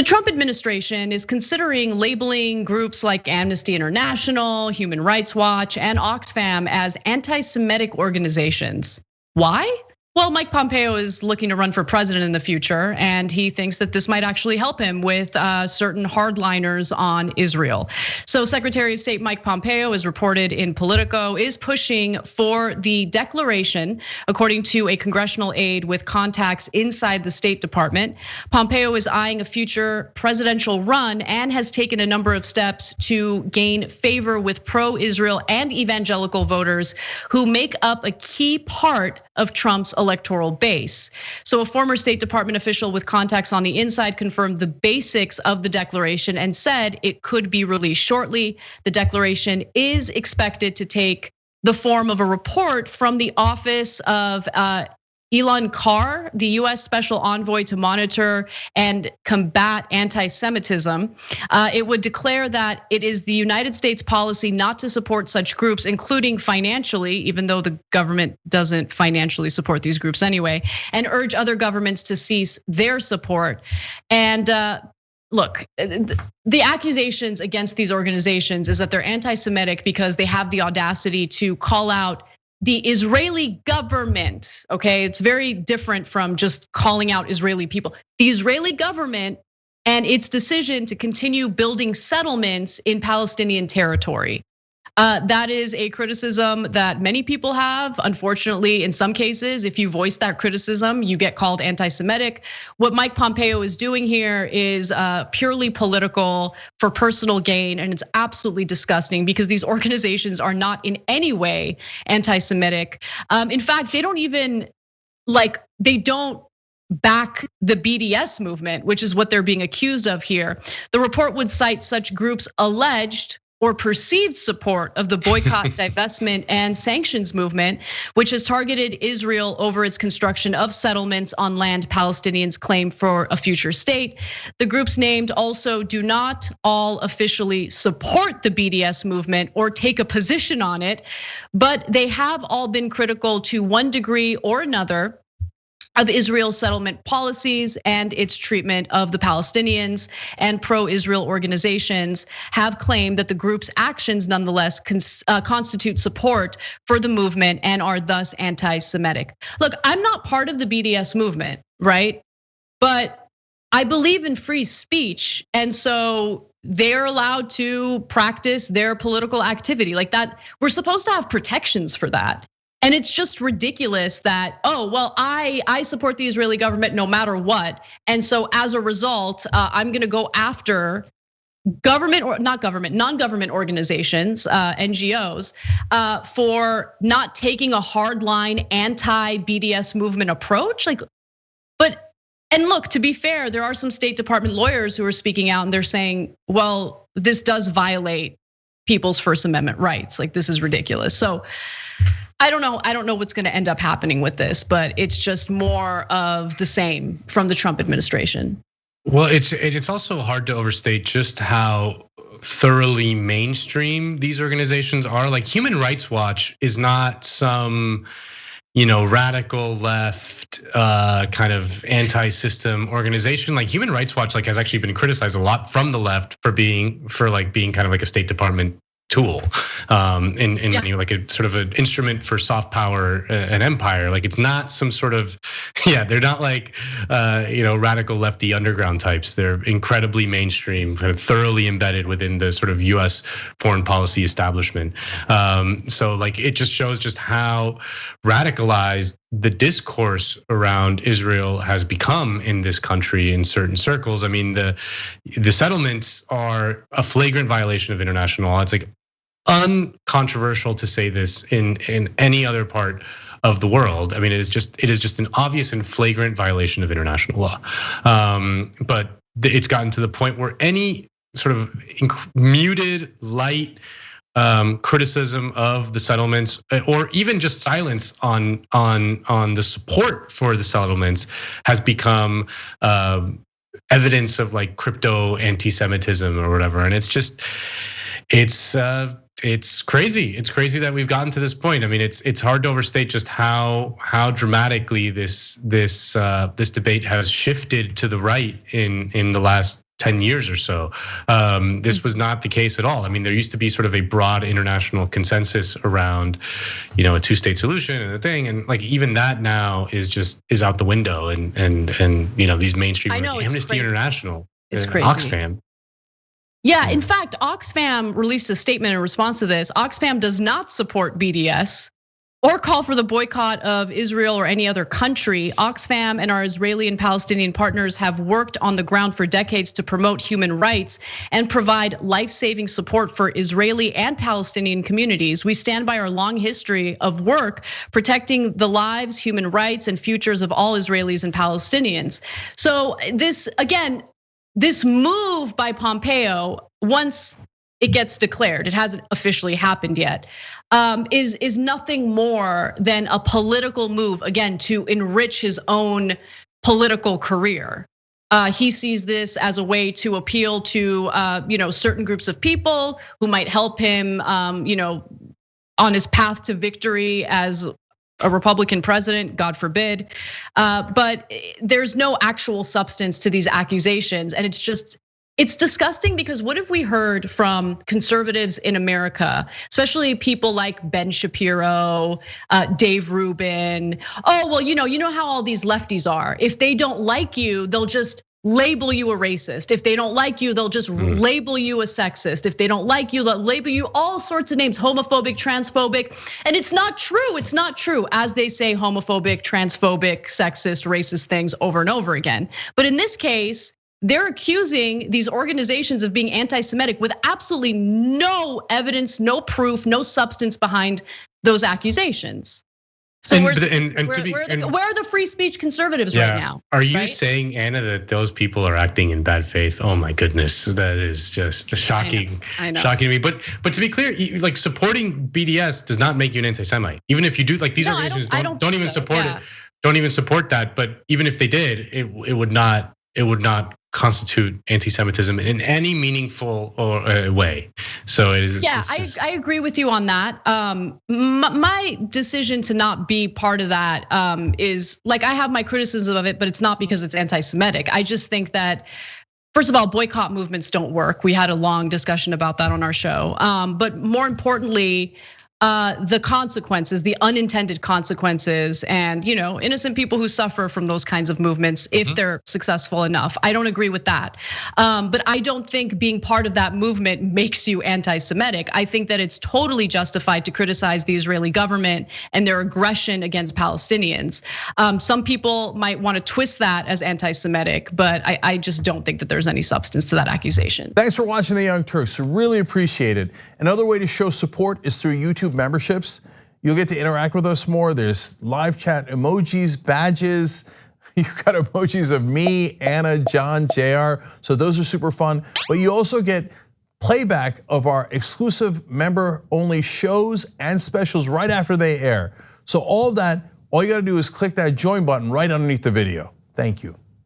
The Trump administration is considering labeling groups like Amnesty International, Human Rights Watch, and Oxfam as anti-Semitic organizations. Why? Well, Mike Pompeo is looking to run for president in the future, and he thinks that this might actually help him with certain hardliners on Israel. So Secretary of State Mike Pompeo, as reported in Politico, is pushing for the declaration, according to a congressional aide with contacts inside the State Department. Pompeo is eyeing a future presidential run and has taken a number of steps to gain favor with pro-Israel and evangelical voters who make up a key part of Trump's electoral base. So a former State Department official with contacts on the inside confirmed the basics of the declaration and said it could be released shortly. The declaration is expected to take the form of a report from the office of Elon Carr, the US Special Envoy to monitor and combat anti-Semitism. It would declare that it is the United States policy not to support such groups, including financially, even though the government doesn't financially support these groups anyway, and urge other governments to cease their support. And look, the accusations against these organizations is that they're anti-Semitic because they have the audacity to call out the Israeli government, okay? It's very different from just calling out Israeli people. The Israeli government and its decision to continue building settlements in Palestinian territory. That is a criticism that many people have. Unfortunately, in some cases, if you voice that criticism, you get called anti-Semitic. What Mike Pompeo is doing here is purely political for personal gain, and it's absolutely disgusting because these organizations are not in any way anti-Semitic. In fact, they don't even they don't back the BDS movement, which is what they're being accused of here. The report would cite such groups' alleged or perceived support of the boycott, divestment, and sanctions movement, which has targeted Israel over its construction of settlements on land Palestinians claim for a future state. The groups named also do not all officially support the BDS movement or take a position on it, but they have all been critical to one degree or another of Israel's settlement policies and its treatment of the Palestinians, and pro-Israel organizations have claimed that the group's actions nonetheless constitute support for the movement and are thus anti-Semitic. Look, I'm not part of the BDS movement, right? But I believe in free speech, and so they're allowed to practice their political activity like that. We're supposed to have protections for that. And it's just ridiculous that, oh, well, I support the Israeli government no matter what. And so as a result, I'm gonna go after government or not government, non-government organizations, NGOs, for not taking a hardline anti-BDS movement approach. And look, to be fair, there are some State Department lawyers who are speaking out and they're saying, well, this does violate people's First Amendment rights. Like, this is ridiculous. So I don't know what's gonna end up happening with this, but it's just more of the same from the Trump administration. Well, it's also hard to overstate just how thoroughly mainstream these organizations are. Like Human Rights Watch is not some, radical left kind of anti-system organization. Like Human Rights Watch has actually been criticized a lot from the left for being kind of like a State Department tool, in like a sort of an instrument for soft power and empire. Like it's not some sort of, they're not like radical lefty underground types. They're incredibly mainstream, kind of thoroughly embedded within the sort of US foreign policy establishment. So like it just shows just how radicalized the discourse around Israel has become in this country in certain circles. I mean, the settlements are a flagrant violation of international law. It's like uncontroversial to say this in any other part of the world. I mean, it is just an obvious and flagrant violation of international law. But it's gotten to the point where any sort of muted, light criticism of the settlements, or even just silence on the support for the settlements, has become evidence of like crypto anti-Semitism or whatever. And it's crazy. It's crazy that we've gotten to this point. I mean, it's hard to overstate just how dramatically this debate has shifted to the right in the last 10 years or so. This was not the case at all. I mean, there used to be sort of a broad international consensus around, a two-state solution and a thing, and like even that now is out the window. And these mainstream like Amnesty International, it's crazy. Oxfam. Yeah, in fact, Oxfam released a statement in response to this. Oxfam does not support BDS or call for the boycott of Israel or any other country. Oxfam and our Israeli and Palestinian partners have worked on the ground for decades to promote human rights and provide life-saving support for Israeli and Palestinian communities. We stand by our long history of work protecting the lives, human rights, and futures of all Israelis and Palestinians. So this move by Pompeo, once it gets declared, it hasn't officially happened yet, is nothing more than a political move, again, to enrich his own political career. He sees this as a way to appeal to certain groups of people who might help him on his path to victory as a Republican president, God forbid. But there's no actual substance to these accusations. And it's disgusting because what have we heard from conservatives in America, especially people like Ben Shapiro, Dave Rubin? Oh, well, you know how all these lefties are. If they don't like you, they'll just label you a racist. If they don't like you, they'll just label you a sexist. If they don't like you, they'll label you all sorts of names, homophobic, transphobic. And it's not true, it's not true. As they say homophobic, transphobic, sexist, racist things over and over again. But in this case, they're accusing these organizations of being anti-Semitic with absolutely no evidence, no proof, no substance behind those accusations. So where are the free speech conservatives right now? Are you saying, Anna, that those people are acting in bad faith? Oh my goodness, that is just shocking, shocking to me. But to be clear, like supporting BDS does not make you an anti-Semite. Even if you do, like these organizations don't even support it, don't even support that. But even if they did, it would not constitute anti-Semitism in any meaningful way. So it is. Yeah, I agree with you on that. My decision to not be part of that is like I have my criticism of it, but it's not because it's anti-Semitic. I just think that, first of all, boycott movements don't work. We had a long discussion about that on our show. But more importantly, the consequences, the unintended consequences, and innocent people who suffer from those kinds of movements if they're successful enough. I don't agree with that. But I don't think being part of that movement makes you anti-Semitic. I think that it's totally justified to criticize the Israeli government and their aggression against Palestinians. Some people might want to twist that as anti-Semitic, but I just don't think that there's any substance to that accusation. Thanks for watching The Young Turks. Really appreciate it. Another way to show support is through YouTube memberships. You'll get to interact with us more. There's live chat emojis, badges. You've got emojis of me, Anna, John, JR. So those are super fun. But you also get playback of our exclusive member-only shows and specials right after they air. So all of that, all you gotta do is click that join button right underneath the video. Thank you.